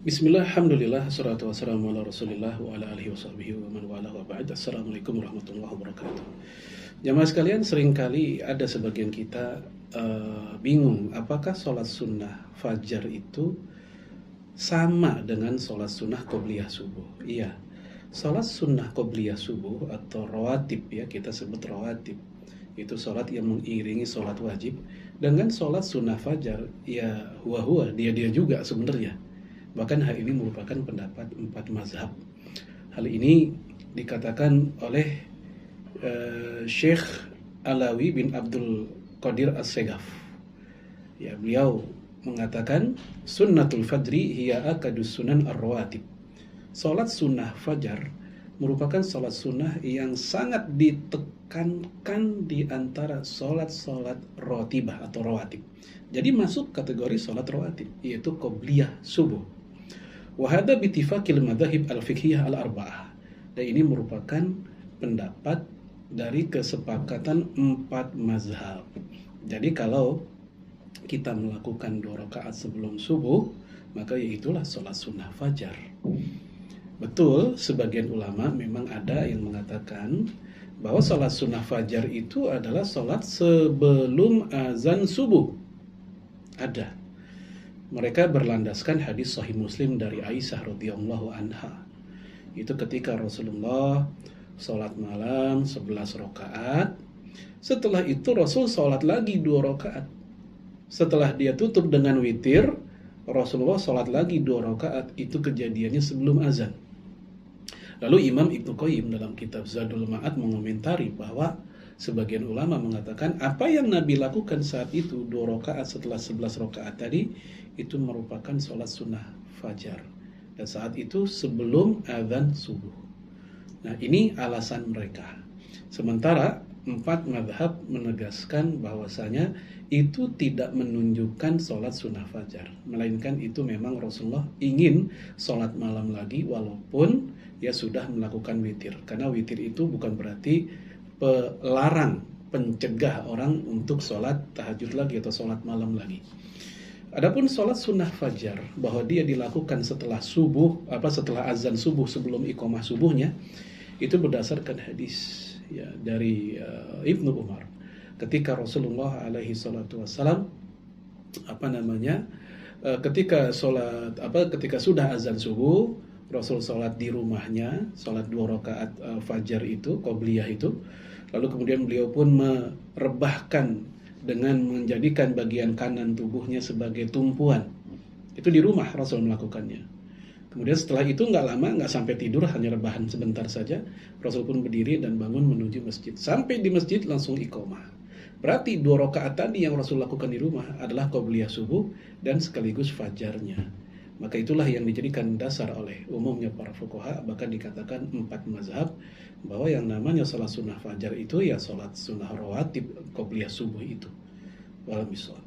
Bismillah, alhamdulillah, assalatu wassalamu ala rasulillah wa ala alihi wa sahbihi wa man wala wa ba'd. Assalamualaikum warahmatullahi wabarakatuh. Jamaah sekalian, seringkali ada sebagian kita bingung apakah sholat sunnah fajar itu sama dengan sholat sunnah qobliyah subuh. Iya, sholat sunnah qobliyah subuh atau rawatib, ya kita sebut rawatib, itu sholat yang mengiringi sholat wajib. Dengan sholat sunnah fajar, ya huwa dia juga sebenarnya. Bahkan hal ini merupakan pendapat 4 mazhab. Hal ini dikatakan oleh Syekh Alawi bin Abdul Qadir As-Segaf. Ya, beliau mengatakan sunnatul fajri hiya akadus sunan ar-rawatib. Salat sunnah fajar merupakan salat sunnah yang sangat ditekankan di antara salat-salat rawatibah atau rawatib. Jadi masuk kategori salat rawatib, yaitu qobliyah subuh. Wahada bitifakil madhahib al-fiqhiyah al-arba'ah. Dan ini merupakan pendapat dari kesepakatan 4 mazhab. Jadi kalau kita melakukan 2 rakaat sebelum subuh, maka yaitulah sholat sunnah fajar. Betul, sebagian ulama memang ada yang mengatakan bahwa sholat sunnah fajar itu adalah sholat sebelum azan subuh. Ada. Mereka berlandaskan hadis Sahih Muslim dari Aisyah radhiyallahu anha. Itu ketika Rasulullah sholat malam 11 rakaat. Setelah itu Rasul sholat lagi 2 rakaat. Setelah dia tutup dengan witir, Rasulullah sholat lagi 2 rakaat. Itu kejadiannya sebelum azan. Lalu Imam Ibnu Qayyim dalam kitab Zadul Ma'ad mengomentari bahwa sebagian ulama mengatakan apa yang Nabi lakukan saat itu 2 rakaat setelah 11 rakaat tadi itu merupakan sholat sunnah fajar, dan saat itu sebelum azan subuh. Nah, ini alasan mereka. Sementara 4 mazhab menegaskan bahwasanya itu tidak menunjukkan sholat sunnah fajar, melainkan itu memang Rasulullah ingin sholat malam lagi walaupun ya sudah melakukan witir, karena witir itu bukan berarti pelarang, pencegah orang untuk sholat tahajud lagi atau sholat malam lagi. Adapun sholat sunnah fajar bahwa dia dilakukan setelah subuh, setelah azan subuh sebelum iqamah subuhnya, itu berdasarkan hadis ya dari Ibnu Umar. Ketika Rasulullah alaihi salatu wassalam ketika sudah azan subuh, Rasul sholat di rumahnya, sholat 2 rakaat fajar itu, qobliyah itu. Lalu kemudian beliau pun merebahkan dengan menjadikan bagian kanan tubuhnya sebagai tumpuan. Itu di rumah Rasul melakukannya. Kemudian setelah itu nggak lama, nggak sampai tidur, hanya rebahan sebentar saja, Rasul pun berdiri dan bangun menuju masjid. Sampai di masjid langsung iqamah. Berarti 2 rakaat tadi yang Rasul lakukan di rumah adalah qobliyah subuh dan sekaligus fajarnya. Maka itulah yang dijadikan dasar oleh umumnya para fuqaha, bahkan dikatakan 4 mazhab, bahwa yang namanya sholat sunnah fajar itu ya sholat sunnah rawatib qobliyah subuh itu. Wallahu a'lam.